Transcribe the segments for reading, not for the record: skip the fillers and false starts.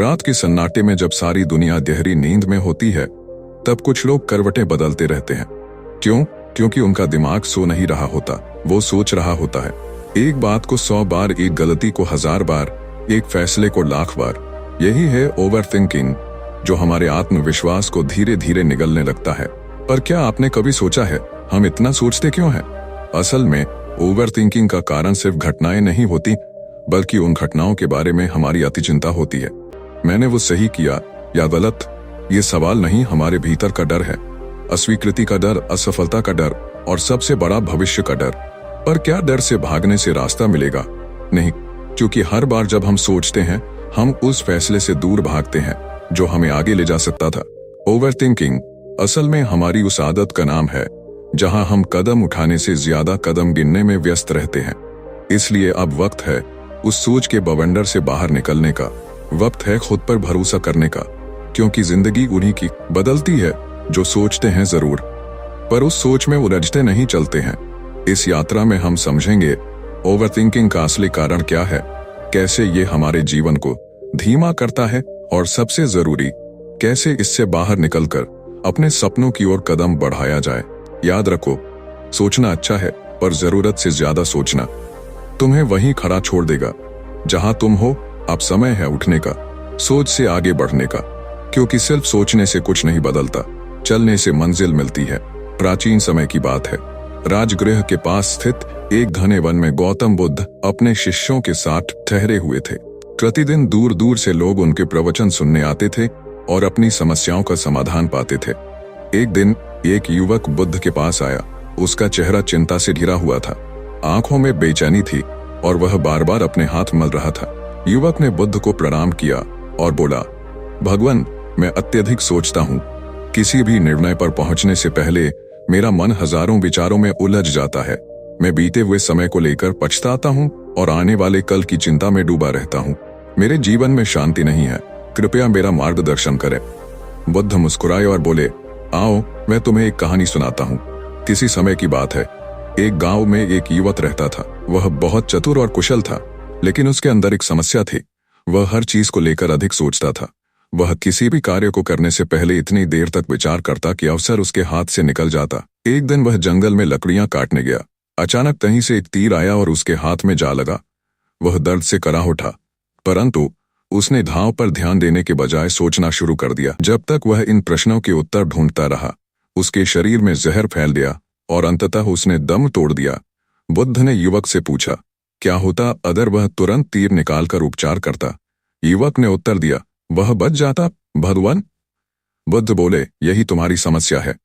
रात के सन्नाटे में जब सारी दुनिया गहरी नींद में होती है, तब कुछ लोग करवटें बदलते रहते हैं। क्यों? क्योंकि उनका दिमाग सो नहीं रहा होता, वो सोच रहा होता है। एक बात को 100 बार, एक गलती को 1000 बार, एक फैसले को लाख बार। यही है ओवर थिंकिंग, जो हमारे आत्मविश्वास को धीरे धीरे निगलने लगता है। पर क्या आपने कभी सोचा है, हम इतना सोचते क्यों हैं? असल में ओवर थिंकिंग का कारण सिर्फ घटनाएं नहीं होती, बल्कि उन घटनाओं के बारे में हमारी अति चिंता होती है। मैंने वो सही किया या गलत, ये सवाल नहीं, हमारे भीतर का डर है। अस्वीकृति का डर, असफलता का डर और सबसे बड़ा भविष्य का डर। पर क्या डर से भागने से रास्ता मिलेगा? नहीं, क्योंकि हर बार जब हम सोचते हैं, हम उस फैसले से दूर भागते हैं जो हमें आगे ले जा सकता था। ओवर थिंकिंग असल में हमारी उस आदत का नाम है जहां हम कदम उठाने से ज्यादा कदम गिनने में व्यस्त रहते हैं। इसलिए अब वक्त है उस सोच के बवंडर से बाहर निकलने का। वक्त है खुद पर भरोसा करने का, क्योंकि जिंदगी उन्हीं की बदलती है जो सोचते हैं जरूर, पर उस सोच में उलझते नहीं चलते हैं। इस यात्रा में हम समझेंगे ओवरथिंकिंग का असली कारण क्या है, कैसे ये हमारे जीवन को धीमा करता है और सबसे जरूरी, कैसे इससे बाहर निकलकर अपने सपनों की ओर कदम बढ़ाया जाए। याद रखो, सोचना अच्छा है, पर जरूरत से ज्यादा सोचना तुम्हें वहीं खड़ा छोड़ देगा जहां तुम हो। अब समय है उठने का, सोच से आगे बढ़ने का, क्योंकि सिर्फ सोचने से कुछ नहीं बदलता, चलने से मंजिल मिलती है। प्राचीन समय की बात है, राजगृह के पास स्थित एक घने वन में गौतम बुद्ध अपने शिष्यों के साथ ठहरे हुए थे। प्रतिदिन दूर दूर से लोग उनके प्रवचन सुनने आते थे और अपनी समस्याओं का समाधान पाते थे। एक दिन एक युवक बुद्ध के पास आया। उसका चेहरा चिंता से घिरा हुआ था, आंखों में बेचैनी थी और वह बार बार अपने हाथ मल रहा था। युवक ने बुद्ध को प्रणाम किया और बोला, भगवान, मैं अत्यधिक सोचता हूँ। किसी भी निर्णय पर पहुंचने से पहले मेरा मन हजारों विचारों में उलझ जाता है। मैं बीते हुए समय को लेकर पछताता हूँ और आने वाले कल की चिंता में डूबा रहता हूँ। मेरे जीवन में शांति नहीं है, कृपया मेरा मार्गदर्शन करें। बुद्ध मुस्कुराए और बोले, आओ, मैं तुम्हें एक कहानी सुनाता हूँ। किसी समय की बात है, एक गांव में एक युवक रहता था। वह बहुत चतुर और कुशल था, लेकिन उसके अंदर एक समस्या थी। वह हर चीज को लेकर अधिक सोचता था। वह किसी भी कार्य को करने से पहले इतनी देर तक विचार करता कि अवसर उसके हाथ से निकल जाता। एक दिन वह जंगल में लकड़ियां काटने गया। अचानक कहीं से एक तीर आया और उसके हाथ में जा लगा। वह दर्द से कराह उठा, परंतु उसने घाव पर ध्यान देने के बजाय सोचना शुरू कर दिया। जब तक वह इन प्रश्नों के उत्तर ढूंढता रहा, उसके शरीर में जहर फैल गया और अंततः उसने दम तोड़ दिया। बुद्ध ने युवक से पूछा, क्या होता अगर वह तुरंत तीर निकालकर उपचार करता? युवक ने उत्तर दिया, वह बच जाता, भगवान। बुद्ध बोले, यही तुम्हारी समस्या है।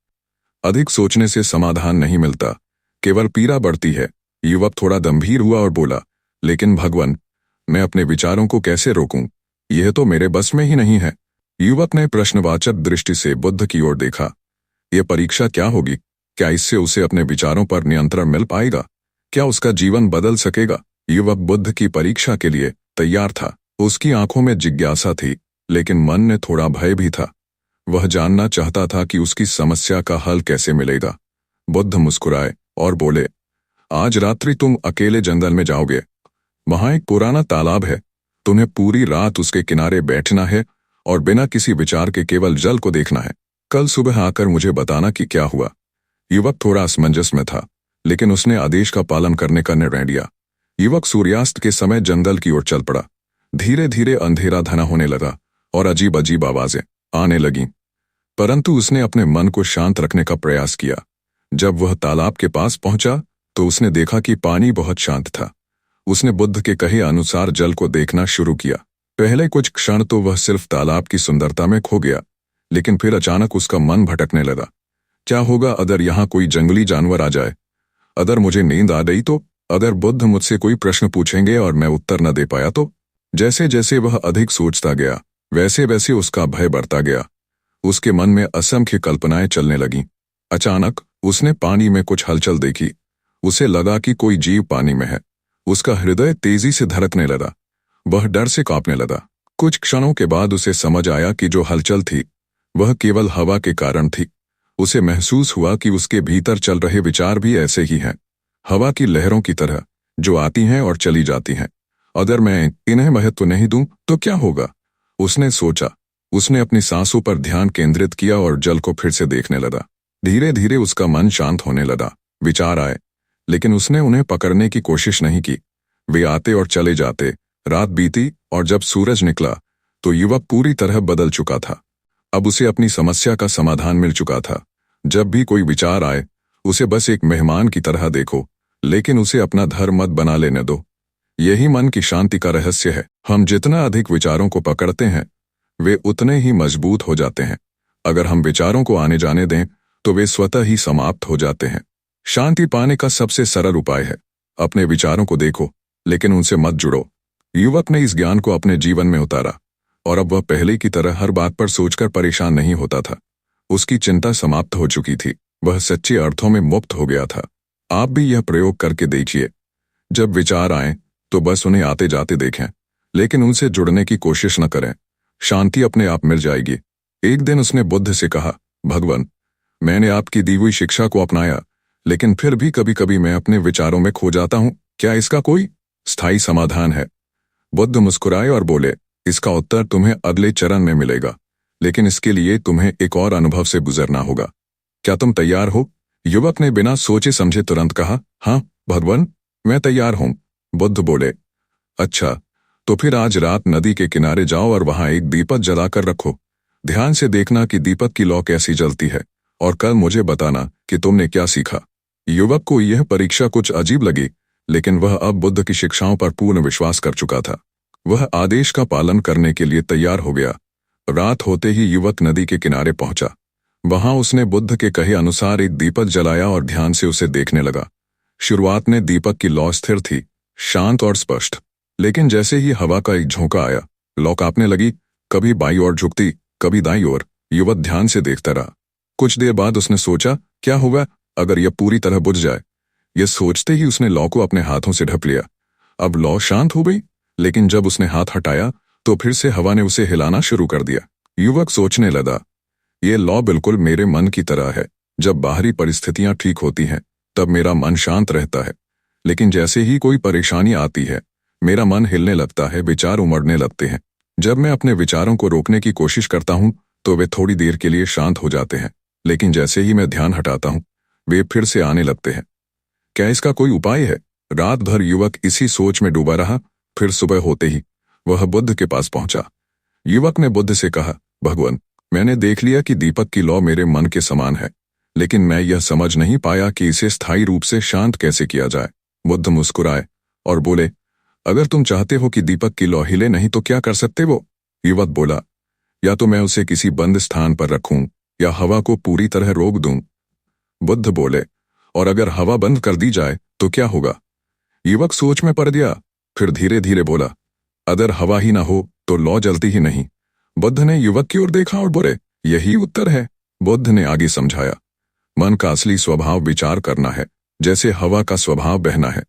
अधिक सोचने से समाधान नहीं मिलता, केवल पीड़ा बढ़ती है। युवक थोड़ा गंभीर हुआ और बोला, लेकिन भगवान, मैं अपने विचारों को कैसे रोकूं? यह तो मेरे बस में ही नहीं है। युवक ने प्रश्नवाचक दृष्टि से बुद्ध की ओर देखा। यह परीक्षा क्या होगी? क्या इससे उसे अपने विचारों पर नियंत्रण मिल पाएगा? क्या उसका जीवन बदल सकेगा? युवक बुद्ध की परीक्षा के लिए तैयार था। उसकी आंखों में जिज्ञासा थी, लेकिन मन में थोड़ा भय भी था। वह जानना चाहता था कि उसकी समस्या का हल कैसे मिलेगा। बुद्ध मुस्कुराए और बोले, आज रात्रि तुम अकेले जंगल में जाओगे। वहां एक पुराना तालाब है। तुम्हें पूरी रात उसके किनारे बैठना है और बिना किसी विचार के केवल जल को देखना है। कल सुबह आकर मुझे बताना कि क्या हुआ। युवक थोड़ा असमंजस में था, लेकिन उसने आदेश का पालन करने का निर्णय लिया। युवक सूर्यास्त के समय जंगल की ओर चल पड़ा। धीरे धीरे अंधेरा घना होने लगा और अजीब अजीब आवाजें आने लगीं, परंतु उसने अपने मन को शांत रखने का प्रयास किया। जब वह तालाब के पास पहुंचा तो उसने देखा कि पानी बहुत शांत था। उसने बुद्ध के कहे अनुसार जल को देखना शुरू किया। पहले कुछ क्षण तो वह सिर्फ तालाब की सुंदरता में खो गया, लेकिन फिर अचानक उसका मन भटकने लगा। क्या होगा अगर यहाँ कोई जंगली जानवर आ जाए? अगर मुझे नींद आ गई तो? अगर बुद्ध मुझसे कोई प्रश्न पूछेंगे और मैं उत्तर न दे पाया तो? जैसे जैसे वह अधिक सोचता गया, वैसे वैसे उसका भय बढ़ता गया। उसके मन में असंख्य कल्पनाएं चलने लगीं। अचानक उसने पानी में कुछ हलचल देखी। उसे लगा कि कोई जीव पानी में है। उसका हृदय तेजी से धड़कने लगा। वह डर से कांपने लगा। कुछ क्षणों के बाद उसे समझ आया कि जो हलचल थी वह केवल हवा के कारण थी। उसे महसूस हुआ कि उसके भीतर चल रहे विचार भी ऐसे ही हैं, हवा की लहरों की तरह, जो आती हैं और चली जाती हैं। अगर मैं इन्हें महत्व नहीं दूं तो क्या होगा? उसने सोचा। उसने अपनी सांसों पर ध्यान केंद्रित किया और जल को फिर से देखने लगा। धीरे धीरे उसका मन शांत होने लगा। विचार आए, लेकिन उसने उन्हें पकड़ने की कोशिश नहीं की। वे आते और चले जाते। रात बीती और जब सूरज निकला तो युवक पूरी तरह बदल चुका था। अब उसे अपनी समस्या का समाधान मिल चुका था। जब भी कोई विचार आए, उसे बस एक मेहमान की तरह देखो, लेकिन उसे अपना धर्म मत बना लेने दो। यही मन की शांति का रहस्य है। हम जितना अधिक विचारों को पकड़ते हैं, वे उतने ही मजबूत हो जाते हैं। अगर हम विचारों को आने जाने दें तो वे स्वतः ही समाप्त हो जाते हैं। शांति पाने का सबसे सरल उपाय है, अपने विचारों को देखो लेकिन उनसे मत जुड़ो। युवक ने इस ज्ञान को अपने जीवन में उतारा और अब वह पहले की तरह हर बात पर सोचकर परेशान नहीं होता था। उसकी चिंता समाप्त हो चुकी थी। वह सच्चे अर्थों में मुक्त हो गया था। आप भी यह प्रयोग करके देखिए। जब विचार आएं तो बस उन्हें आते जाते देखें, लेकिन उनसे जुड़ने की कोशिश न करें। शांति अपने आप मिल जाएगी। एक दिन उसने बुद्ध से कहा, भगवान, मैंने आपकी दी हुई शिक्षा को अपनाया, लेकिन फिर भी कभी कभी मैं अपने विचारों में खो जाता हूं। क्या इसका कोई स्थायी समाधान है? बुद्ध मुस्कुराए और बोले, इसका उत्तर तुम्हें अगले चरण में मिलेगा, लेकिन इसके लिए तुम्हें एक और अनुभव से गुजरना होगा। क्या तुम तैयार हो? युवक ने बिना सोचे समझे तुरंत कहा, हाँ भगवान, मैं तैयार हूं। बुद्ध बोले, अच्छा, तो फिर आज रात नदी के किनारे जाओ और वहां एक दीपक जलाकर रखो। ध्यान से देखना कि दीपक की लौ कैसी जलती है और कल मुझे बताना कि तुमने क्या सीखा। युवक को यह परीक्षा कुछ अजीब लगी, लेकिन वह अब बुद्ध की शिक्षाओं पर पूर्ण विश्वास कर चुका था। वह आदेश का पालन करने के लिए तैयार हो गया। रात होते ही युवक नदी के किनारे पहुंचा। वहां उसने बुद्ध के कहे अनुसार एक दीपक जलाया और ध्यान से उसे देखने लगा। शुरुआत में दीपक की लौ स्थिर थी, शांत और स्पष्ट, लेकिन जैसे ही हवा का एक झोंका आया, लौ कांपने लगी, कभी बाईं ओर झुकती, कभी दाईं ओर। युवक ध्यान से देखता रहा। कुछ देर बाद उसने सोचा, क्या होगा अगर यह पूरी तरह बुझ जाए? यह सोचते ही उसने लौ को अपने हाथों से ढक लिया। अब लौ शांत हो गई, लेकिन जब उसने हाथ हटाया तो फिर से हवा ने उसे हिलाना शुरू कर दिया। युवक सोचने लगा, ये लौ बिल्कुल मेरे मन की तरह है। जब बाहरी परिस्थितियां ठीक होती हैं तब मेरा मन शांत रहता है, लेकिन जैसे ही कोई परेशानी आती है मेरा मन हिलने लगता है, विचार उमड़ने लगते हैं। जब मैं अपने विचारों को रोकने की कोशिश करता हूं तो वे थोड़ी देर के लिए शांत हो जाते हैं, लेकिन जैसे ही मैं ध्यान हटाता हूं वे फिर से आने लगते हैं। क्या इसका कोई उपाय है? रात भर युवक इसी सोच में डूबा रहा। फिर सुबह होते ही वह बुद्ध के पास पहुंचा। युवक ने बुद्ध से कहा, भगवान, मैंने देख लिया कि दीपक की लौ मेरे मन के समान है, लेकिन मैं यह समझ नहीं पाया कि इसे स्थायी रूप से शांत कैसे किया जाए। बुद्ध मुस्कुराए और बोले, अगर तुम चाहते हो कि दीपक की लौ हिले नहीं तो क्या कर सकते वो? युवक बोला, या तो मैं उसे किसी बंद स्थान पर रखूं या हवा को पूरी तरह रोक दूं। बुद्ध बोले, और अगर हवा बंद कर दी जाए तो क्या होगा? युवक सोच में पड़ गया, फिर धीरे धीरे बोला, अगर हवा ही ना हो तो लौ जलती ही नहीं। बुद्ध ने युवक की ओर देखा और बोले, यही उत्तर है। बुद्ध ने आगे समझाया, मन का असली स्वभाव विचार करना है, जैसे हवा का स्वभाव बहना है।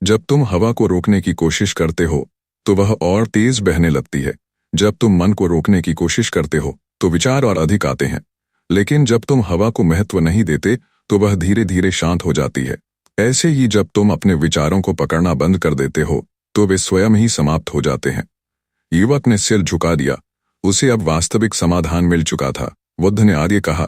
जब तुम हवा को रोकने की कोशिश करते हो तो वह और तेज बहने लगती है। जब तुम मन को रोकने की कोशिश करते हो तो विचार और अधिक आते हैं, लेकिन जब तुम हवा को महत्व नहीं देते तो वह धीरे धीरे शांत हो जाती है। ऐसे ही जब तुम अपने विचारों को पकड़ना बंद कर देते हो तो वे स्वयं ही समाप्त हो जाते हैं। युवक ने सिर झुका दिया। उसे अब वास्तविक समाधान मिल चुका था। बुद्ध ने आगे कहा,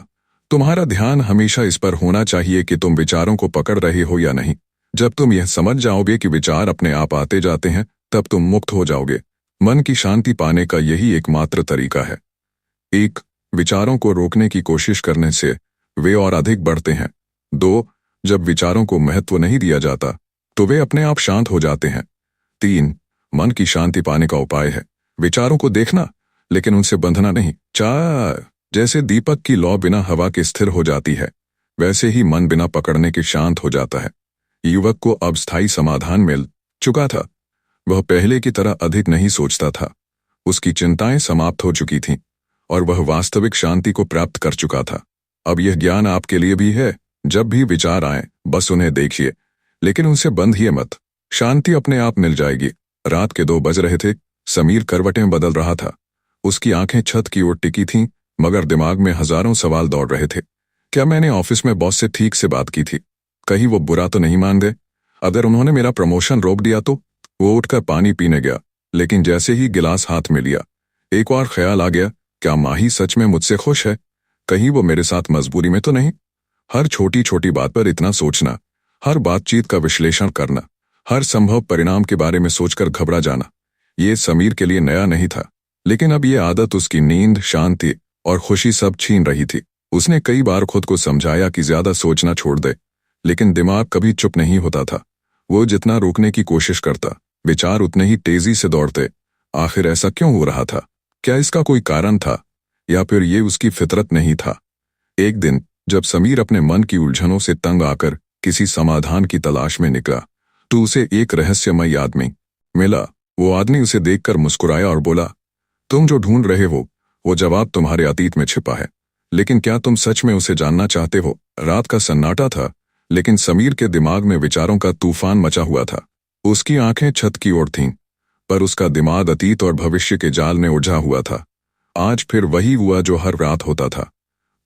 तुम्हारा ध्यान हमेशा इस पर होना चाहिए कि तुम विचारों को पकड़ रहे हो या नहीं। जब तुम यह समझ जाओगे कि विचार अपने आप आते जाते हैं, तब तुम मुक्त हो जाओगे। मन की शांति पाने का यही एकमात्र तरीका है। 1. विचारों को रोकने की कोशिश करने से वे और अधिक बढ़ते हैं। 2. जब विचारों को महत्व नहीं दिया जाता तो वे अपने आप शांत हो जाते हैं। 3. मन की शांति पाने का उपाय है विचारों को देखना, लेकिन उनसे बंधना नहीं। 4. जैसे दीपक की लौ बिना हवा के स्थिर हो जाती है, वैसे ही मन बिना पकड़ने के शांत हो जाता है। युवक को अब स्थायी समाधान मिल चुका था। वह पहले की तरह अधिक नहीं सोचता था। उसकी चिंताएं समाप्त हो चुकी थीं और वह वास्तविक शांति को प्राप्त कर चुका था। अब यह ज्ञान आपके लिए भी है। जब भी विचार आए बस उन्हें देखिए, लेकिन उनसे बंधिए मत। शांति अपने आप मिल जाएगी। रात के 2 बज रहे थे। समीर करवटें बदल रहा था। उसकी आंखें छत की ओर टिकी थीं, मगर दिमाग में हजारों सवाल दौड़ रहे थे। क्या मैंने ऑफिस में बॉस से ठीक से बात की थी? कहीं वो बुरा तो नहीं मान गए? अगर उन्होंने मेरा प्रमोशन रोक दिया तो? वो उठकर पानी पीने गया, लेकिन जैसे ही गिलास हाथ में लिया एक और ख्याल आ गया, क्या माही सच में मुझसे खुश है? कहीं वो मेरे साथ मजबूरी में तो नहीं? हर छोटी छोटी बात पर इतना सोचना, हर बातचीत का विश्लेषण करना, हर संभव परिणाम के बारे में सोचकर घबरा जाना, ये समीर के लिए नया नहीं था। लेकिन अब ये आदत उसकी नींद, शांति और खुशी सब छीन रही थी। उसने कई बार खुद को समझाया कि ज्यादा सोचना छोड़ दे, लेकिन दिमाग कभी चुप नहीं होता था। वो जितना रोकने की कोशिश करता, विचार उतने ही तेजी से दौड़ते। आखिर ऐसा क्यों हो रहा था? क्या इसका कोई कारण था, या फिर ये उसकी फितरत नहीं था? एक दिन जब समीर अपने मन की उलझनों से तंग आकर किसी समाधान की तलाश में निकला, तो उसे एक रहस्यमय आदमी मिला। वो आदमी उसे देखकर मुस्कुराया और बोला, तुम जो ढूंढ रहे हो वो जवाब तुम्हारे अतीत में छिपा है, लेकिन क्या तुम सच में उसे जानना चाहते हो? रात का सन्नाटा था, लेकिन समीर के दिमाग में विचारों का तूफान मचा हुआ था। उसकी आंखें छत की ओर थीं, पर उसका दिमाग अतीत और भविष्य के जाल में उलझा हुआ था। आज फिर वही हुआ जो हर रात होता था।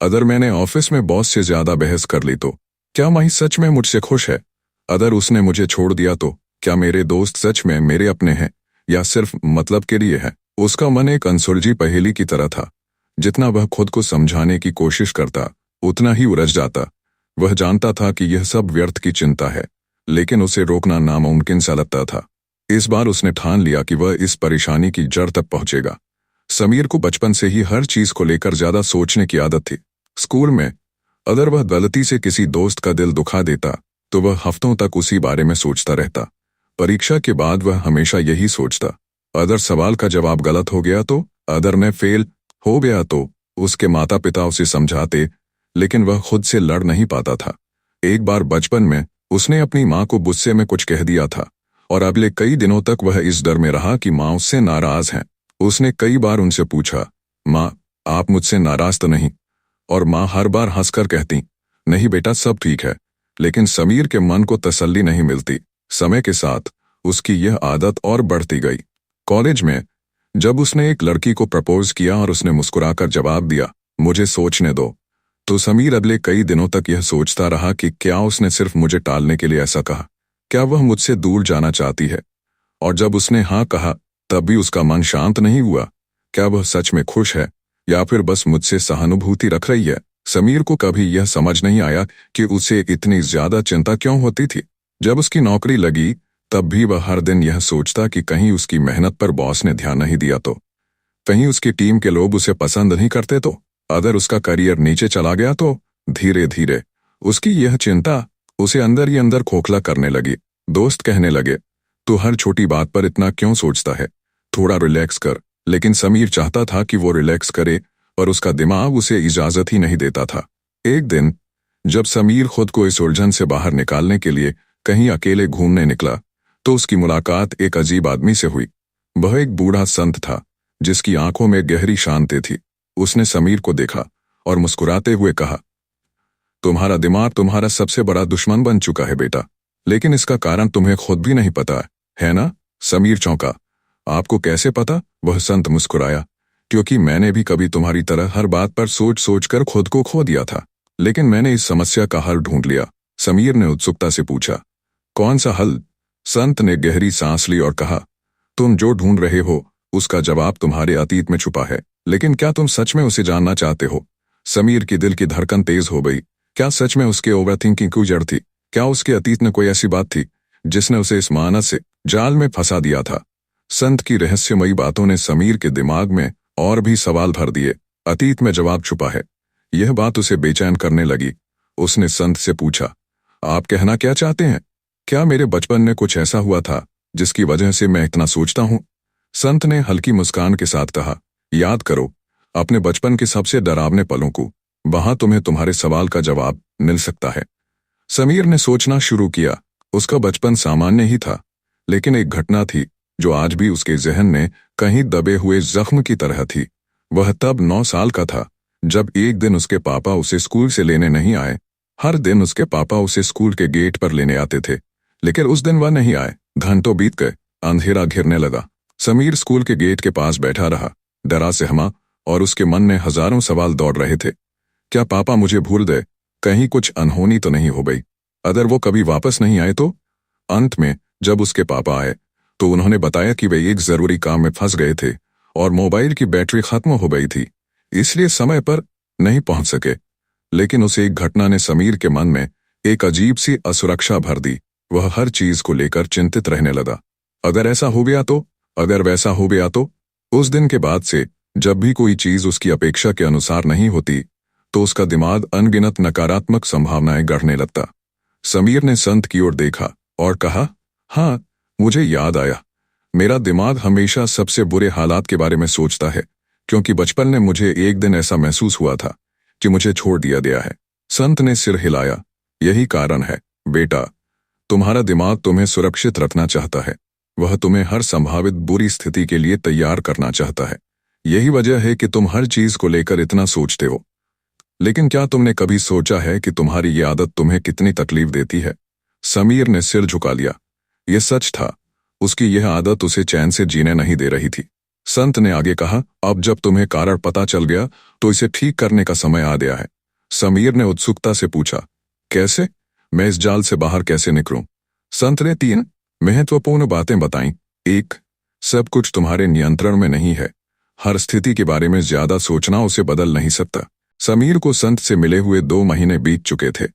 अगर मैंने ऑफिस में बॉस से ज्यादा बहस कर ली तो क्या माही सच में मुझसे खुश है? अगर उसने मुझे छोड़ दिया तो क्या मेरे दोस्त सच में मेरे अपने हैं, या सिर्फ मतलब के लिए है? उसका मन एक अनसुलझी पहेली की तरह था। जितना वह खुद को समझाने की कोशिश करता, उतना ही उलझ जाता। वह जानता था कि यह सब व्यर्थ की चिंता है, लेकिन उसे रोकना नामुमकिन सा लगता था। इस बार उसने ठान लिया कि वह इस परेशानी की जड़ तक पहुंचेगा। समीर को बचपन से ही हर चीज को लेकर ज्यादा सोचने की आदत थी। स्कूल में अगर वह गलती से किसी दोस्त का दिल दुखा देता, तो वह हफ्तों तक उसी बारे में सोचता रहता। परीक्षा के बाद वह हमेशा यही सोचता, अगर सवाल का जवाब गलत हो गया तो, अगर मैं फेल हो गया तो। उसके माता पिता उसे समझाते, लेकिन वह खुद से लड़ नहीं पाता था। एक बार बचपन में उसने अपनी माँ को गुस्से में कुछ कह दिया था, और अगले कई दिनों तक वह इस डर में रहा कि माँ उससे नाराज हैं। उसने कई बार उनसे पूछा, माँ आप मुझसे नाराज तो नहीं? और माँ हर बार हंसकर कहती, नहीं बेटा सब ठीक है। लेकिन समीर के मन को तसल्ली नहीं मिलती। समय के साथ उसकी यह आदत और बढ़ती गई। कॉलेज में जब उसने एक लड़की को प्रपोज किया और उसने मुस्कुराकर जवाब दिया, मुझे सोचने दो, तो समीर अगले कई दिनों तक यह सोचता रहा कि क्या उसने सिर्फ मुझे टालने के लिए ऐसा कहा? क्या वह मुझसे दूर जाना चाहती है? और जब उसने हाँ कहा, तब भी उसका मन शांत नहीं हुआ। क्या वह सच में खुश है, या फिर बस मुझसे सहानुभूति रख रही है? समीर को कभी यह समझ नहीं आया कि उसे इतनी ज्यादा चिंता क्यों होती थी। जब उसकी नौकरी लगी, तब भी वह हर दिन यह सोचता कि कहीं उसकी मेहनत पर बॉस ने ध्यान नहीं दिया तो, कहीं उसकी टीम के लोग उसे पसंद नहीं करते तो, अगर उसका करियर नीचे चला गया तो। धीरे धीरे उसकी यह चिंता उसे अंदर ही अंदर खोखला करने लगी। दोस्त कहने लगे, तू हर छोटी बात पर इतना क्यों सोचता है, थोड़ा रिलैक्स कर। लेकिन समीर चाहता था कि वो रिलैक्स करे, पर उसका दिमाग उसे इजाजत ही नहीं देता था। एक दिन जब समीर खुद को इस उलझन से बाहर निकालने के लिए कहीं अकेले घूमने निकला, तो उसकी मुलाकात एक अजीब आदमी से हुई। वह एक बूढ़ा संत था, जिसकी आंखों में गहरी शांति थी। उसने समीर को देखा और मुस्कुराते हुए कहा, तुम्हारा दिमाग तुम्हारा सबसे बड़ा दुश्मन बन चुका है बेटा, लेकिन इसका कारण तुम्हें खुद भी नहीं पता है ना? समीर चौंका। आपको कैसे पता? वह संत मुस्कुराया, क्योंकि मैंने भी कभी तुम्हारी तरह हर बात पर सोच सोच कर खुद को खो दिया था, लेकिन मैंने इस समस्या का हल ढूंढ लिया। समीर ने उत्सुकता से पूछा, कौन सा हल? संत ने गहरी सांस ली और कहा, तुम जो ढूंढ रहे हो उसका जवाब तुम्हारे अतीत में छुपा है, लेकिन क्या तुम सच में उसे जानना चाहते हो? समीर की दिल की धड़कन तेज हो गई। क्या सच में उसके ओवरथिंकिंग की जड़ थी? क्या उसके अतीत में कोई ऐसी बात थी जिसने उसे इस मानस से जाल में फंसा दिया था? संत की रहस्यमयी बातों ने समीर के दिमाग में और भी सवाल भर दिए। अतीत में जवाब छुपा है, यह बात उसे बेचैन करने लगी। उसने संत से पूछा, आप कहना क्या चाहते हैं? क्या मेरे बचपन में कुछ ऐसा हुआ था जिसकी वजह से मैं इतना सोचता हूं? संत ने हल्की मुस्कान के साथ कहा, याद करो अपने बचपन के सबसे डरावने पलों को, वहां तुम्हें तुम्हारे सवाल का जवाब मिल सकता है। समीर ने सोचना शुरू किया। उसका बचपन सामान्य ही था, लेकिन एक घटना थी जो आज भी उसके जहन में कहीं दबे हुए जख्म की तरह थी। वह तब 9 साल का था, जब एक दिन उसके पापा उसे स्कूल से लेने नहीं आए। हर दिन उसके पापा उसे स्कूल के गेट पर लेने आते थे, लेकिन उस दिन वह नहीं आए। घंटों बीत गए, अंधेरा घिरने लगा। समीर स्कूल के गेट के पास बैठा रहा, डरा सहमा, और उसके मन में हजारों सवाल दौड़ रहे थे। क्या पापा मुझे भूल गए? कहीं कुछ अनहोनी तो नहीं हो गई? अगर वो कभी वापस नहीं आए तो? अंत में जब उसके पापा आए तो उन्होंने बताया कि वे एक जरूरी काम में फंस गए थे और मोबाइल की बैटरी खत्म हो गई थी, इसलिए समय पर नहीं पहुंच सके। लेकिन उस एक घटना ने समीर के मन में एक अजीब सी असुरक्षा भर दी। वह हर चीज को लेकर चिंतित रहने लगा। अगर ऐसा हो गया तो, अगर वैसा हो गया तो। उस दिन के बाद से जब भी कोई चीज उसकी अपेक्षा के अनुसार नहीं होती तो उसका दिमाग अनगिनत नकारात्मक संभावनाएं गढ़ने लगता। समीर ने संत की ओर देखा और कहा, हाँ, मुझे याद आया। मेरा दिमाग हमेशा सबसे बुरे हालात के बारे में सोचता है, क्योंकि बचपन में मुझे एक दिन ऐसा महसूस हुआ था कि मुझे छोड़ दिया गया है। संत ने सिर हिलाया। यही कारण है बेटा, तुम्हारा दिमाग तुम्हें सुरक्षित रखना चाहता है। वह तुम्हें हर संभावित बुरी स्थिति के लिए तैयार करना चाहता है। यही वजह है कि तुम हर चीज को लेकर इतना सोचते हो। लेकिन क्या तुमने कभी सोचा है कि तुम्हारी ये आदत तुम्हें कितनी तकलीफ देती है? समीर ने सिर झुका लिया। यह सच था, उसकी यह आदत उसे चैन से जीने नहीं दे रही थी। संत ने आगे कहा, अब जब तुम्हें कारण पता चल गया तो इसे ठीक करने का समय आ गया है। समीर ने उत्सुकता से पूछा, कैसे? मैं इस जाल से बाहर कैसे निकलूं? संत ने 3 महत्वपूर्ण बातें बताईं। 1, सब कुछ तुम्हारे नियंत्रण में नहीं है। हर स्थिति के बारे में ज्यादा सोचना उसे बदल नहीं सकता। समीर को संत से मिले हुए 2 महीने बीत चुके थे।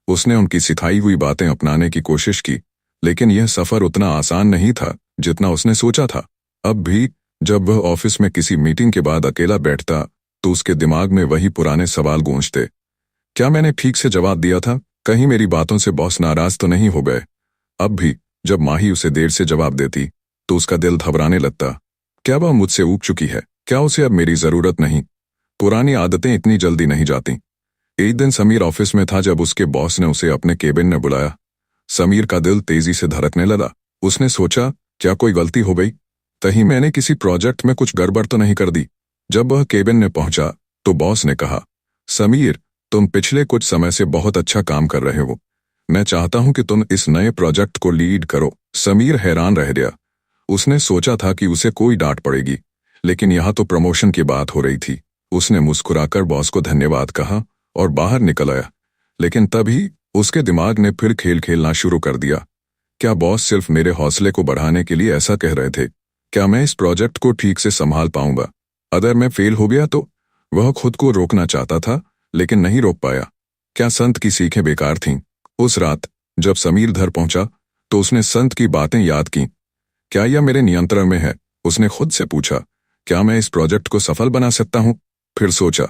उसने उनकी सिखाई हुई बातें अपनाने की कोशिश की, लेकिन यह सफर उतना आसान नहीं था जितना उसने सोचा था। अब भी जब वह ऑफिस में किसी मीटिंग के बाद अकेला बैठता तो उसके दिमाग में वही पुराने सवाल गूंजते। क्या मैंने ठीक से जवाब दिया था? कहीं मेरी बातों से बॉस नाराज तो नहीं हो गए? अब भी जब माही उसे देर से जवाब देती तो उसका दिल घबराने लगता। क्या वह मुझसे ऊब चुकी है? क्या उसे अब मेरी जरूरत नहीं? पुरानी आदतें इतनी जल्दी नहीं जाती। एक दिन समीर ऑफिस में था जब उसके बॉस ने उसे अपने केबिन में बुलाया। समीर का दिल तेजी से धड़कने लगा। उसने सोचा, क्या कोई गलती हो गई? कहीं मैंने किसी प्रोजेक्ट में कुछ गड़बड़ तो नहीं कर दी? जब वह केबिन में पहुंचा तो बॉस ने कहा, समीर, तुम पिछले कुछ समय से बहुत अच्छा काम कर रहे हो। मैं चाहता हूं कि तुम इस नए प्रोजेक्ट को लीड करो। समीर हैरान रह गया। उसने सोचा था कि उसे कोई डांट पड़ेगी, लेकिन यहां तो प्रमोशन की बात हो रही थी। उसने मुस्कुराकर बॉस को धन्यवाद कहा और बाहर निकल आया। लेकिन तभी उसके दिमाग ने फिर खेल खेलना शुरू कर दिया। क्या बॉस सिर्फ मेरे हौसले को बढ़ाने के लिए ऐसा कह रहे थे? क्या मैं इस प्रोजेक्ट को ठीक से संभाल पाऊंगा? अगर मैं फेल हो गया तो? वह खुद को रोकना चाहता था लेकिन नहीं रोक पाया। क्या संत की सीखें बेकार थीं? उस रात जब समीर घर पहुंचा तो उसने संत की बातें याद की। क्या यह मेरे नियंत्रण में है? उसने खुद से पूछा। क्या मैं इस प्रोजेक्ट को सफल बना सकता हूं? फिर सोचा,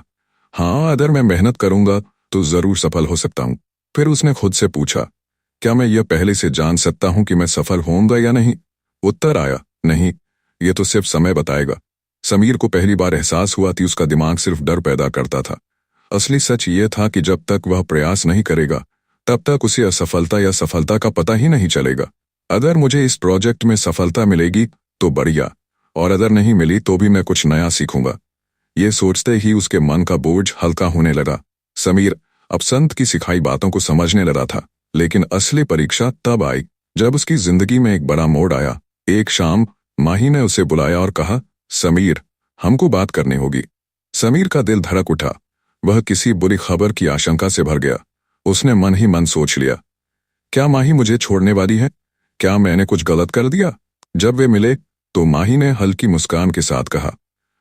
हाँ, अगर मैं मेहनत करूंगा तो जरूर सफल हो सकता हूं। फिर उसने खुद से पूछा, क्या मैं यह पहले से जान सकता हूं कि मैं सफल होऊंगा या नहीं? उत्तर आया, नहीं, यह तो सिर्फ समय बताएगा। समीर को पहली बार एहसास हुआ कि उसका दिमाग सिर्फ डर पैदा करता था। असली सच यह था कि जब तक वह प्रयास नहीं करेगा तब तक उसे असफलता या सफलता का पता ही नहीं चलेगा। अगर मुझे इस प्रोजेक्ट में सफलता मिलेगी तो बढ़िया, और अगर नहीं मिली तो भी मैं कुछ नया सीखूंगा। ये सोचते ही उसके मन का बोझ हल्का होने लगा। समीर अब संत की सिखाई बातों को समझने लगा था, लेकिन असली परीक्षा तब आई जब उसकी जिंदगी में एक बड़ा मोड़ आया। एक शाम माही ने उसे बुलाया और कहा, समीर, हमको बात करनी होगी। समीर का दिल धड़क उठा। वह किसी बुरी खबर की आशंका से भर गया। उसने मन ही मन सोच लिया, क्या माही मुझे छोड़ने वाली है? क्या मैंने कुछ गलत कर दिया? जब वे मिले तो माही ने हल्की मुस्कान के साथ कहा,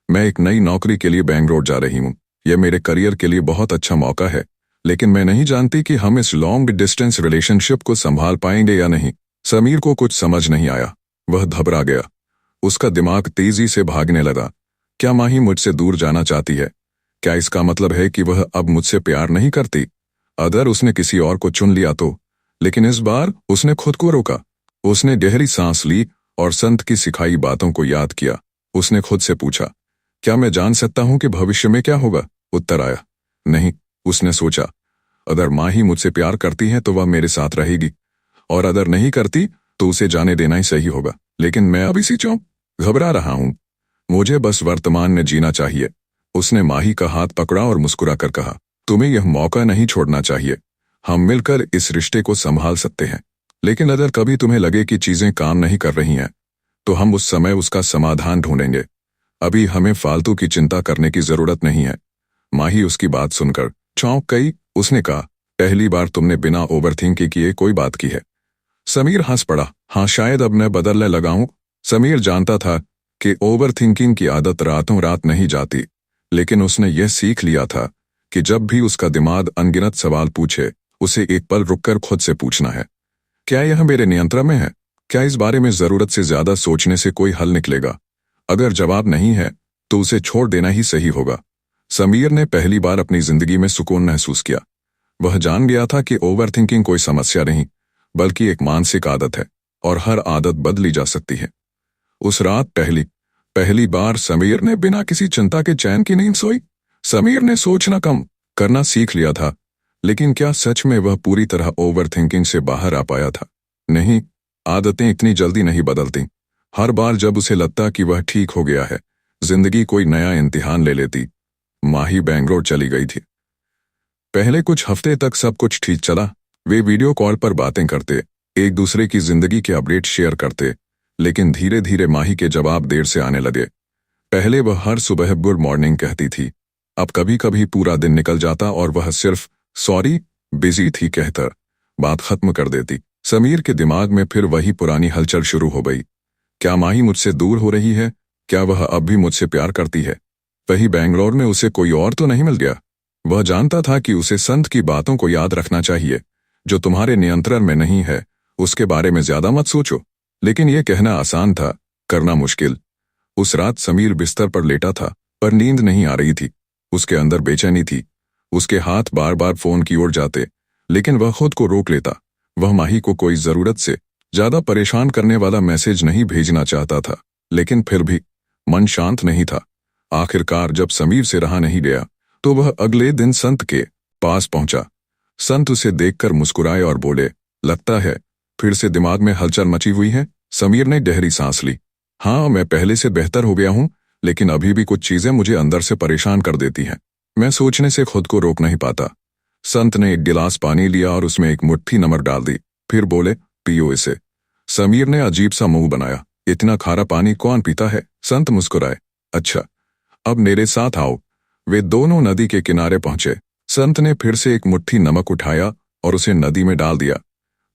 मैं एक नई नौकरी के लिए बेंगलोर जा रही हूँ। यह मेरे करियर के लिए बहुत अच्छा मौका है, लेकिन मैं नहीं जानती कि हम इस लॉन्ग डिस्टेंस रिलेशनशिप को संभाल पाएंगे या नहीं। समीर को कुछ समझ नहीं आया। वह घबरा गया। उसका दिमाग तेजी से भागने लगा। क्या माही मुझसे दूर जाना चाहती है? क्या इसका मतलब है कि वह अब मुझसे प्यार नहीं करती? अगर उसने किसी और को चुन लिया तो? लेकिन इस बार उसने खुद को रोका। उसने गहरी सांस ली और संत की सिखाई बातों को याद किया। उसने खुद से पूछा, क्या मैं जान सकता हूं कि भविष्य में क्या होगा? उत्तर आया, नहीं। उसने सोचा, अगर माही मुझसे प्यार करती है तो वह मेरे साथ रहेगी, और अगर नहीं करती तो उसे जाने देना ही सही होगा। लेकिन मैं अब इसी घबरा रहा हूं। मुझे बस वर्तमान में जीना चाहिए। उसने माही का हाथ पकड़ा और मुस्कुराकर कहा, तुम्हें यह मौका नहीं छोड़ना चाहिए। हम मिलकर इस रिश्ते को संभाल सकते हैं, लेकिन अगर कभी तुम्हें लगे कि चीजें काम नहीं कर रही हैं तो हम उस समय उसका समाधान ढूंढेंगे। अभी हमें फालतू की चिंता करने की जरूरत नहीं है। माही उसकी बात सुनकर चौंक गई। उसने कहा, पहली बार तुमने बिना ओवरथिंक किए कोई बात की है। समीर हंस पड़ा। हाँ, शायद अब मैं बदलने लगा हूं। समीर जानता था कि ओवर थिंकिंग की आदत रातों रात नहीं जाती, लेकिन उसने यह सीख लिया था कि जब भी उसका दिमाग अनगिनत सवाल पूछे, उसे एक पल रुककर खुद से पूछना है, क्या यह मेरे नियंत्रण में है? क्या इस बारे में जरूरत से ज्यादा सोचने से कोई हल निकलेगा? अगर जवाब नहीं है, तो उसे छोड़ देना ही सही होगा। समीर ने पहली बार अपनी जिंदगी में सुकून महसूस किया। वह जान गया था कि ओवर थिंकिंग कोई समस्या नहीं, बल्कि एक मानसिक आदत है, और हर आदत बदली जा सकती है। उस रात पहली बार समीर ने बिना किसी चिंता के चैन की नींद सोई। समीर ने सोचना कम करना सीख लिया था, लेकिन क्या सच में वह पूरी तरह ओवर थिंकिंग से बाहर आ पाया था? नहीं, आदतें इतनी जल्दी नहीं बदलती। हर बार जब उसे लगता कि वह ठीक हो गया है, जिंदगी कोई नया इम्तिहान ले लेती। माही बेंगलोर चली गई थी। पहले कुछ हफ्ते तक सब कुछ ठीक चला। वे वीडियो कॉल पर बातें करते, एक दूसरे की जिंदगी के अपडेट शेयर करते, लेकिन धीरे धीरे माही के जवाब देर से आने लगे। पहले वह हर सुबह गुड मॉर्निंग कहती थी, अब कभी कभी पूरा दिन निकल जाता और वह सिर्फ सॉरी, बिजी थी कहकर बात खत्म कर देती। समीर के दिमाग में फिर वही पुरानी हलचल शुरू हो गई। क्या माही मुझसे दूर हो रही है? क्या वह अब भी मुझसे प्यार करती है? वही बेंगलोर में उसे कोई और तो नहीं मिल गया? वह जानता था कि उसे संत की बातों को याद रखना चाहिए, जो तुम्हारे नियंत्रण में नहीं है उसके बारे में ज्यादा मत सोचो। लेकिन यह कहना आसान था, करना मुश्किल। उस रात समीर बिस्तर पर लेटा था, पर नींद नहीं आ रही थी। उसके अंदर बेचैनी थी। उसके हाथ बार बार फोन की ओर जाते, लेकिन वह खुद को रोक लेता। वह माही को कोई जरूरत से ज्यादा परेशान करने वाला मैसेज नहीं भेजना चाहता था, लेकिन फिर भी मन शांत नहीं था। आखिरकार जब समीर से रहा नहीं गया, तो वह अगले दिन संत के पास पहुंचा। संत उसे देखकर मुस्कुराए और बोले, लगता है फिर से दिमाग में हलचल मची हुई है। समीर ने गहरी सांस ली। हाँ, मैं पहले से बेहतर हो गया हूं, लेकिन अभी भी कुछ चीजें मुझे अंदर से परेशान कर देती हैं। मैं सोचने से खुद को रोक नहीं पाता। संत ने एक गिलास पानी लिया और उसमें एक मुट्ठी नमक डाल दी, फिर बोले, पियो इसे। समीर ने अजीब सा मुंह बनाया। इतना खारा पानी कौन पीता है? संत मुस्कुराए। अच्छा, अब मेरे साथ आओ। वे दोनों नदी के किनारे पहुंचे। संत ने फिर से एक मुट्ठी नमक उठाया और उसे नदी में डाल दिया,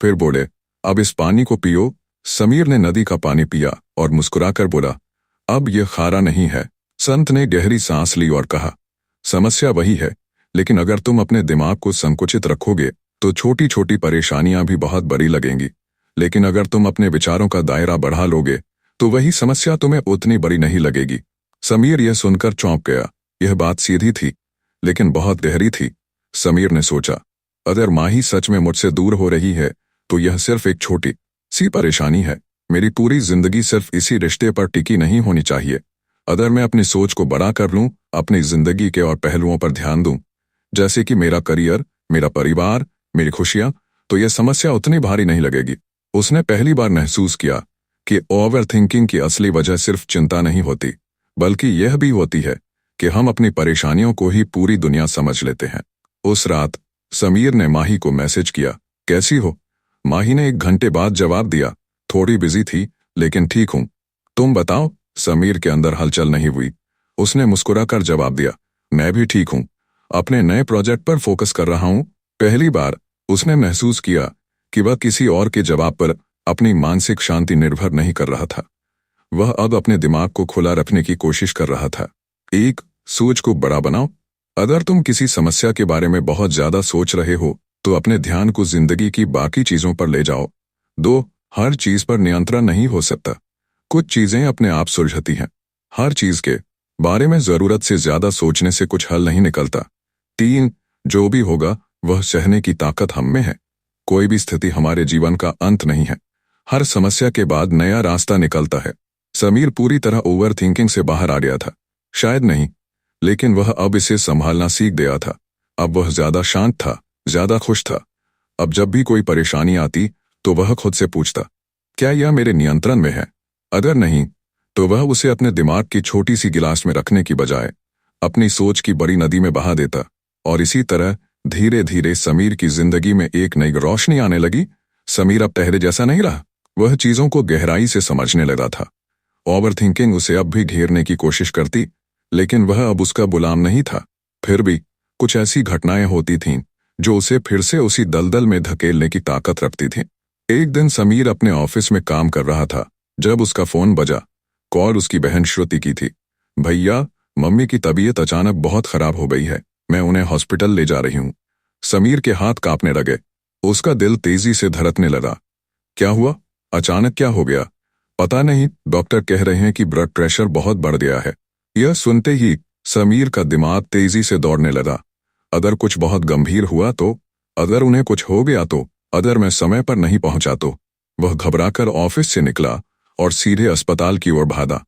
फिर बोले, अब इस पानी को पियो। समीर ने नदी का पानी पिया और मुस्कुराकर बोला, अब यह खारा नहीं है। संत ने गहरी सांस ली और कहा, समस्या वही है, लेकिन अगर तुम अपने दिमाग को संकुचित रखोगे तो छोटी छोटी परेशानियां भी बहुत बड़ी लगेंगी। लेकिन अगर तुम अपने विचारों का दायरा बढ़ा लोगे तो वही समस्या तुम्हें उतनी बड़ी नहीं लगेगी। समीर यह सुनकर चौंक गया। यह बात सीधी थी, लेकिन बहुत गहरी थी। समीर ने सोचा, अगर माही सच में मुझसे दूर हो रही है तो यह सिर्फ एक छोटी सी परेशानी है। मेरी पूरी जिंदगी सिर्फ इसी रिश्ते पर टिकी नहीं होनी चाहिए। अगर मैं अपनी सोच को बड़ा कर लूं, अपनी जिंदगी के और पहलुओं पर ध्यान दूं, जैसे कि मेरा करियर, मेरा परिवार, मेरी खुशियां, तो यह समस्या उतनी भारी नहीं लगेगी। उसने पहली बार महसूस किया कि ओवर थिंकिंग की असली वजह सिर्फ चिंता नहीं होती, बल्कि यह भी होती है कि हम अपनी परेशानियों को ही पूरी दुनिया समझ लेते हैं। उस रात समीर ने माही को मैसेज किया, कैसी हो? माही ने 1 घंटे बाद जवाब दिया, थोड़ी बिजी थी, लेकिन ठीक हूं। तुम बताओ? समीर के अंदर हलचल नहीं हुई। उसने मुस्कुराकर जवाब दिया, मैं भी ठीक हूं, अपने नए प्रोजेक्ट पर फोकस कर रहा हूं। पहली बार उसने महसूस किया कि वह किसी और के जवाब पर अपनी मानसिक शांति निर्भर नहीं कर रहा था। वह अब अपने दिमाग को खुला रखने की कोशिश कर रहा था। 1. सोच को बड़ा बनाओ। अगर तुम किसी समस्या के बारे में बहुत ज्यादा सोच रहे हो तो अपने ध्यान को जिंदगी की बाकी चीजों पर ले जाओ। 2. हर चीज पर नियंत्रण नहीं हो सकता। कुछ चीजें अपने आप सुलझती हैं। हर चीज के बारे में जरूरत से ज्यादा सोचने से कुछ हल नहीं निकलता। 3. जो भी होगा वह सहने की ताकत हम में है। कोई भी स्थिति हमारे जीवन का अंत नहीं है। हर समस्या के बाद नया रास्ता निकलता है। समीर पूरी तरह ओवर थिंकिंग से बाहर आ गया था, शायद नहीं, लेकिन वह अब इसे संभालना सीख गया था। अब वह ज्यादा शांत था, ज्यादा खुश था। अब जब भी कोई परेशानी आती तो वह खुद से पूछता, क्या यह मेरे नियंत्रण में है? अगर नहीं, तो वह उसे अपने दिमाग की छोटी सी गिलास में रखने की बजाय अपनी सोच की बड़ी नदी में बहा देता। और इसी तरह धीरे धीरे समीर की जिंदगी में एक नई रोशनी आने लगी। समीर अब पहले जैसा नहीं रहा। वह चीजों को गहराई से समझने लगा था। ओवर थिंकिंग उसे अब भी घेरने की कोशिश करती, लेकिन वह अब उसका गुलाम नहीं था। फिर भी कुछ ऐसी घटनाएं होती थीं जो उसे फिर से उसी दलदल में धकेलने की ताकत रखती थीं। एक दिन समीर अपने ऑफिस में काम कर रहा था जब उसका फोन बजा। कॉल उसकी बहन श्रुति की थी। भैया, मम्मी की तबीयत अचानक बहुत खराब हो गई है, मैं उन्हें हॉस्पिटल ले जा रही हूँ। समीर के हाथ कांपने लगे, उसका दिल तेजी से धड़कने लगा। क्या हुआ? अचानक क्या हो गया? पता नहीं, डॉक्टर कह रहे हैं कि ब्लड प्रेशर बहुत बढ़ गया है। यह सुनते ही समीर का दिमाग तेजी से दौड़ने लगा। अगर कुछ बहुत गंभीर हुआ तो, अगर उन्हें कुछ हो गया तो, अगर मैं समय पर नहीं पहुंचा तो। वह घबराकर ऑफिस से निकला और सीधे अस्पताल की ओर भागा।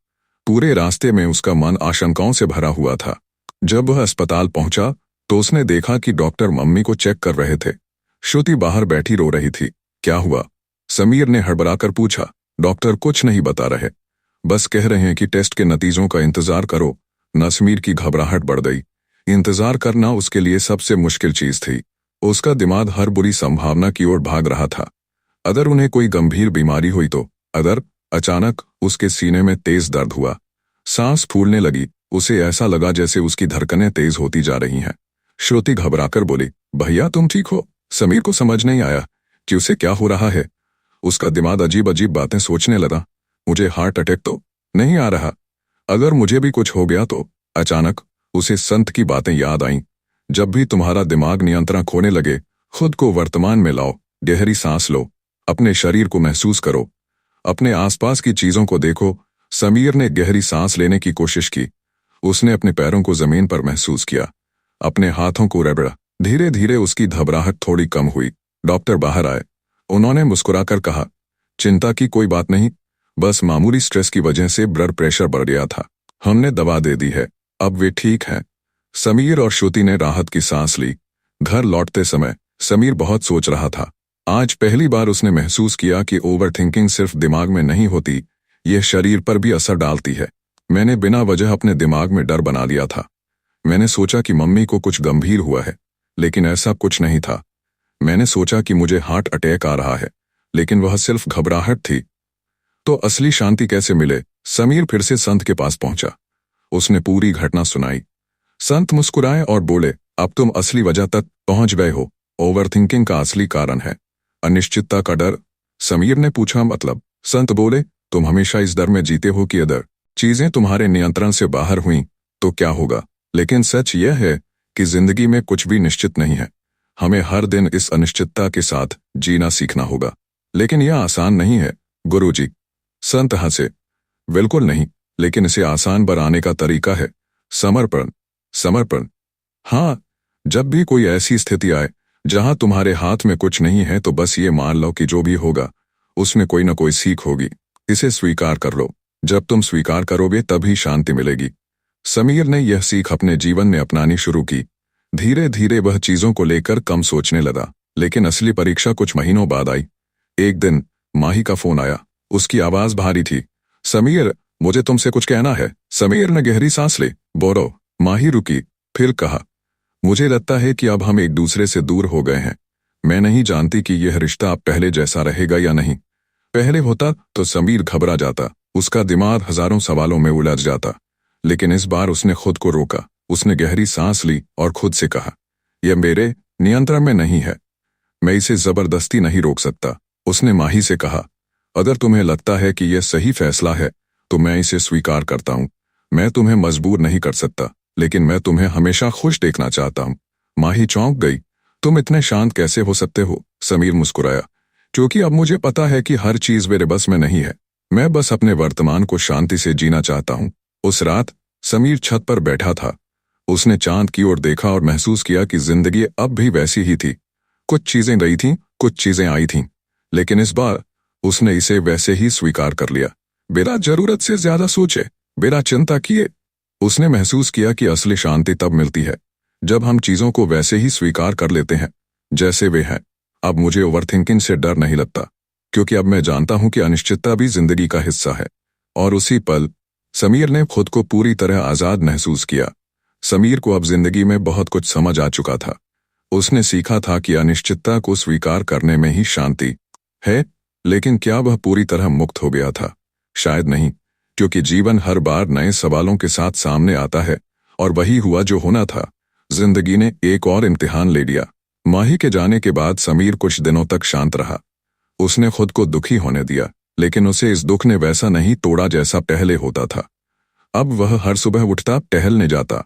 पूरे रास्ते में उसका मन आशंकाओं से भरा हुआ था। जब वह अस्पताल पहुंचा तो उसने देखा कि डॉक्टर मम्मी को चेक कर रहे थे। श्रुति बाहर बैठी रो रही थी। क्या हुआ? समीर ने हड़बड़ाकर पूछा। डॉक्टर कुछ नहीं बता रहे, बस कह रहे हैं कि टेस्ट के नतीजों का इंतजार करो। समीर की घबराहट बढ़ गई। इंतजार करना उसके लिए सबसे मुश्किल चीज थी। उसका दिमाग हर बुरी संभावना की ओर भाग रहा था। अगर उन्हें कोई गंभीर बीमारी हुई तो, अगर अचानक उसके सीने में तेज दर्द हुआ, सांस फूलने लगी, उसे ऐसा लगा जैसे उसकी धड़कनें तेज होती जा रही हैं। श्रुति घबराकर बोली, भैया तुम ठीक हो? समीर को समझ नहीं आया कि उसे क्या हो रहा है। उसका दिमाग अजीब अजीब बातें सोचने लगा। मुझे हार्ट अटैक तो नहीं आ रहा? अगर मुझे भी कुछ हो गया तो? अचानक उसे संत की बातें याद आईं। जब भी तुम्हारा दिमाग नियंत्रण खोने लगे, खुद को वर्तमान में लाओ, गहरी सांस लो, अपने शरीर को महसूस करो, अपने आसपास की चीजों को देखो। समीर ने गहरी सांस लेने की कोशिश की। उसने अपने पैरों को जमीन पर महसूस किया, अपने हाथों को रगड़ा। धीरे धीरे उसकी घबराहट थोड़ी कम हुई। डॉक्टर बाहर आए। उन्होंने मुस्कुराकर कहा, चिंता की कोई बात नहीं, बस मामूली स्ट्रेस की वजह से ब्लड प्रेशर बढ़ गया था। हमने दवा दे दी है, अब वे ठीक हैं। समीर और श्रुति ने राहत की सांस ली। घर लौटते समय समीर बहुत सोच रहा था। आज पहली बार उसने महसूस किया कि ओवरथिंकिंग सिर्फ दिमाग में नहीं होती, यह शरीर पर भी असर डालती है। मैंने बिना वजह अपने दिमाग में डर बना लिया था। मैंने सोचा कि मम्मी को कुछ गंभीर हुआ है, लेकिन ऐसा कुछ नहीं था। मैंने सोचा कि मुझे हार्ट अटैक आ रहा है, लेकिन वह सिर्फ घबराहट थी। तो असली शांति कैसे मिले? समीर फिर से संत के पास पहुंचा। उसने पूरी घटना सुनाई। संत मुस्कुराए और बोले, अब तुम असली वजह तक पहुंच गए हो। ओवरथिंकिंग का असली कारण है अनिश्चितता का डर। समीर ने पूछा, मतलब? संत बोले, तुम हमेशा इस डर में जीते हो कि अगर चीजें तुम्हारे नियंत्रण से बाहर हुई तो क्या होगा। लेकिन सच यह है कि जिंदगी में कुछ भी निश्चित नहीं है। हमें हर दिन इस अनिश्चितता के साथ जीना सीखना होगा। लेकिन यह आसान नहीं है गुरुजी। संत हंसे। बिल्कुल नहीं, लेकिन इसे आसान बनाने का तरीका है समर्पण। समर्पण। हाँ, जब भी कोई ऐसी स्थिति आए जहां तुम्हारे हाथ में कुछ नहीं है, तो बस ये मान लो कि जो भी होगा उसमें कोई ना कोई सीख होगी। इसे स्वीकार कर लो। जब तुम स्वीकार करोगे तभी शांति मिलेगी। समीर ने यह सीख अपने जीवन में अपनानी शुरू की। धीरे धीरे वह चीजों को लेकर कम सोचने लगा। लेकिन असली परीक्षा कुछ महीनों बाद आई। एक दिन माही का फोन आया। उसकी आवाज भारी थी। समीर, मुझे तुमसे कुछ कहना है। समीर ने गहरी सांस ली। बोलो। माही रुकी, फिर कहा, मुझे लगता है कि अब हम एक दूसरे से दूर हो गए हैं। मैं नहीं जानती कि यह रिश्ता अब पहले जैसा रहेगा या नहीं। पहले होता तो समीर घबरा जाता, उसका दिमाग हजारों सवालों में उलझ जाता। लेकिन इस बार उसने खुद को रोका। उसने गहरी सांस ली और खुद से कहा, यह मेरे नियंत्रण में नहीं है, मैं इसे जबरदस्ती नहीं रोक सकता। उसने माही से कहा, अगर तुम्हें लगता है कि यह सही फैसला है तो मैं इसे स्वीकार करता हूं। मैं तुम्हें मजबूर नहीं कर सकता, लेकिन मैं तुम्हें हमेशा खुश देखना चाहता हूं। माही चौंक गई। तुम इतने शांत कैसे हो सकते हो? समीर मुस्कुराया, क्योंकि अब मुझे पता है कि हर चीज मेरे बस में नहीं है। मैं बस अपने वर्तमान को शांति से जीना चाहता हूं। उस रात समीर छत पर बैठा था। उसने चांद की ओर देखा और महसूस किया कि जिंदगी अब भी वैसी ही थी। कुछ चीजें गई थीं, कुछ चीजें आई थीं, लेकिन इस बार उसने इसे वैसे ही स्वीकार कर लिया, बिना जरूरत से ज्यादा सोचे, बिना चिंता किए। उसने महसूस किया कि असली शांति तब मिलती है जब हम चीजों को वैसे ही स्वीकार कर लेते हैं जैसे वे हैं। अब मुझे ओवरथिंकिंग से डर नहीं लगता, क्योंकि अब मैं जानता हूं कि अनिश्चितता भी जिंदगी का हिस्सा है। और उसी पल समीर ने खुद को पूरी तरह आजाद महसूस किया। समीर को अब जिंदगी में बहुत कुछ समझ आ चुका था। उसने सीखा था कि अनिश्चितता को स्वीकार करने में ही शांति है। लेकिन क्या वह पूरी तरह मुक्त हो गया था? शायद नहीं, क्योंकि जीवन हर बार नए सवालों के साथ सामने आता है। और वही हुआ जो होना था। जिंदगी ने एक और इम्तिहान ले लिया। माही के जाने के बाद समीर कुछ दिनों तक शांत रहा। उसने खुद को दुखी होने दिया, लेकिन उसे इस दुख ने वैसा नहीं तोड़ा जैसा पहले होता था। अब वह हर सुबह उठता, टहलने जाता,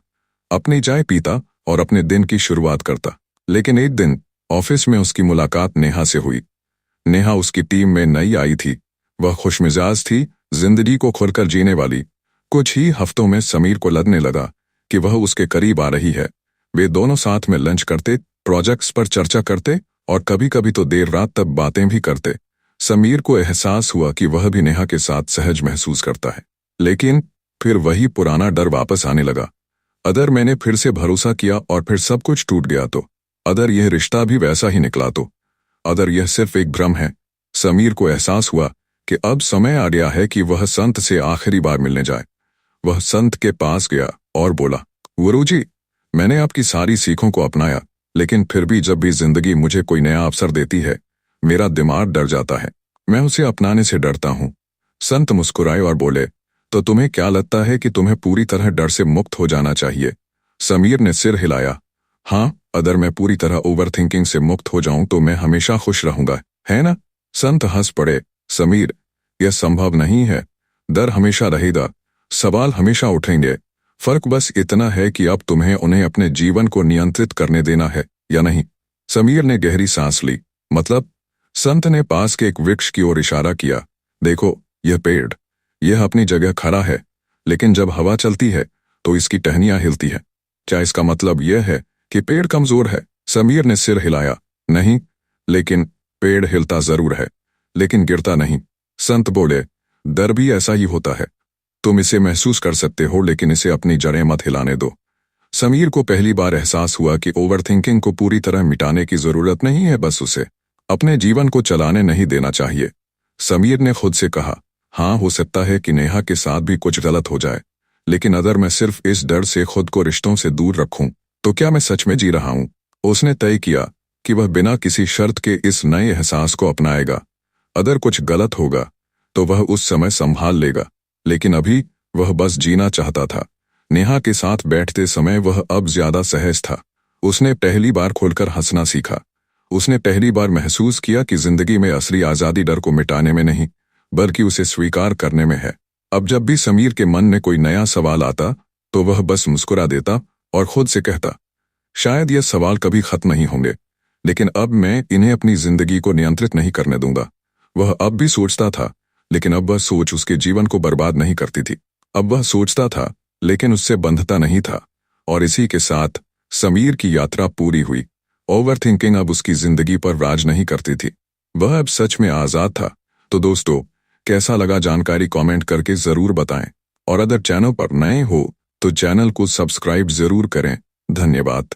अपनी चाय पीता और अपने दिन की शुरुआत करता। लेकिन एक दिन ऑफिस में उसकी मुलाकात नेहा से हुई। नेहा उसकी टीम में नई आई थी। वह खुशमिजाज थी, जिंदगी को खुलकर जीने वाली। कुछ ही हफ्तों में समीर को लगने लगा कि वह उसके करीब आ रही है। वे दोनों साथ में लंच करते, प्रोजेक्ट्स पर चर्चा करते और कभी कभी तो देर रात तक बातें भी करते। समीर को एहसास हुआ कि वह भी नेहा के साथ सहज महसूस करता है। लेकिन फिर वही पुराना डर वापस आने लगा। अगर मैंने फिर से भरोसा किया और फिर सब कुछ टूट गया तो? अगर यह रिश्ता भी वैसा ही निकला तो? अगर यह सिर्फ एक भ्रम है? समीर को एहसास हुआ कि अब समय आ गया है कि वह संत से आखिरी बार मिलने जाए। वह संत के पास गया और बोला, गुरुजी, मैंने आपकी सारी सीखों को अपनाया, लेकिन फिर भी जब भी जिंदगी मुझे कोई नया अवसर देती है, मेरा दिमाग डर जाता है। मैं उसे अपनाने से डरता हूँ। संत मुस्कुराए और बोले, तो तुम्हें क्या लगता है कि तुम्हें पूरी तरह डर से मुक्त हो जाना चाहिए? समीर ने सिर हिलाया। हाँ, अगर मैं पूरी तरह ओवरथिंकिंग से मुक्त हो जाऊं तो मैं हमेशा खुश रहूंगा, है ना? संत हंस पड़े। समीर, यह संभव नहीं है। डर हमेशा रहेगा, सवाल हमेशा उठेंगे। फर्क बस इतना है कि अब तुम्हें उन्हें अपने जीवन को नियंत्रित करने देना है या नहीं। समीर ने गहरी सांस ली। मतलब? संत ने पास के एक वृक्ष की ओर इशारा किया। देखो, यह पेड़, यह अपनी जगह खड़ा है, लेकिन जब हवा चलती है तो इसकी टहनियां हिलती है। क्या इसका मतलब यह है कि पेड़ कमजोर है? समीर ने सिर हिलाया। नहीं, लेकिन पेड़ हिलता जरूर है, लेकिन गिरता नहीं। संत बोले, डर भी ऐसा ही होता है। तुम इसे महसूस कर सकते हो, लेकिन इसे अपनी जड़ें मत हिलाने दो। समीर को पहली बार एहसास हुआ कि ओवरथिंकिंग को पूरी तरह मिटाने की जरूरत नहीं है, बस उसे अपने जीवन को चलाने नहीं देना चाहिए। समीर ने खुद से कहा, हाँ, हो सकता है कि नेहा के साथ भी कुछ गलत हो जाए, लेकिन अगर मैं सिर्फ इस डर से खुद को रिश्तों से दूर रखूं, तो क्या मैं सच में जी रहा हूं? उसने तय किया कि वह बिना किसी शर्त के इस नए एहसास को अपनाएगा। अगर कुछ गलत होगा तो वह उस समय संभाल लेगा, लेकिन अभी वह बस जीना चाहता था। नेहा के साथ बैठते समय वह अब ज्यादा सहज था। उसने पहली बार खुलकर हंसना सीखा। उसने पहली बार महसूस किया कि जिंदगी में असली आजादी डर को मिटाने में नहीं, बल्कि उसे स्वीकार करने में है। अब जब भी समीर के मन में कोई नया सवाल आता तो वह बस मुस्कुरा देता और खुद से कहता, शायद यह सवाल कभी खत्म नहीं होंगे, लेकिन अब मैं इन्हें अपनी जिंदगी को नियंत्रित नहीं करने दूंगा। वह अब भी सोचता था, लेकिन अब वह सोच उसके जीवन को बर्बाद नहीं करती थी। अब वह सोचता था, लेकिन उससे बंधता नहीं था। और इसी के साथ समीर की यात्रा पूरी हुई। ओवरथिंकिंग अब उसकी जिंदगी पर राज नहीं करती थी। वह अब सच में आजाद था। तो दोस्तों, कैसा लगा जानकारी कमेंट करके जरूर बताएं, और अगर चैनल पर नए हो तो चैनल को सब्सक्राइब जरूर करें। धन्यवाद।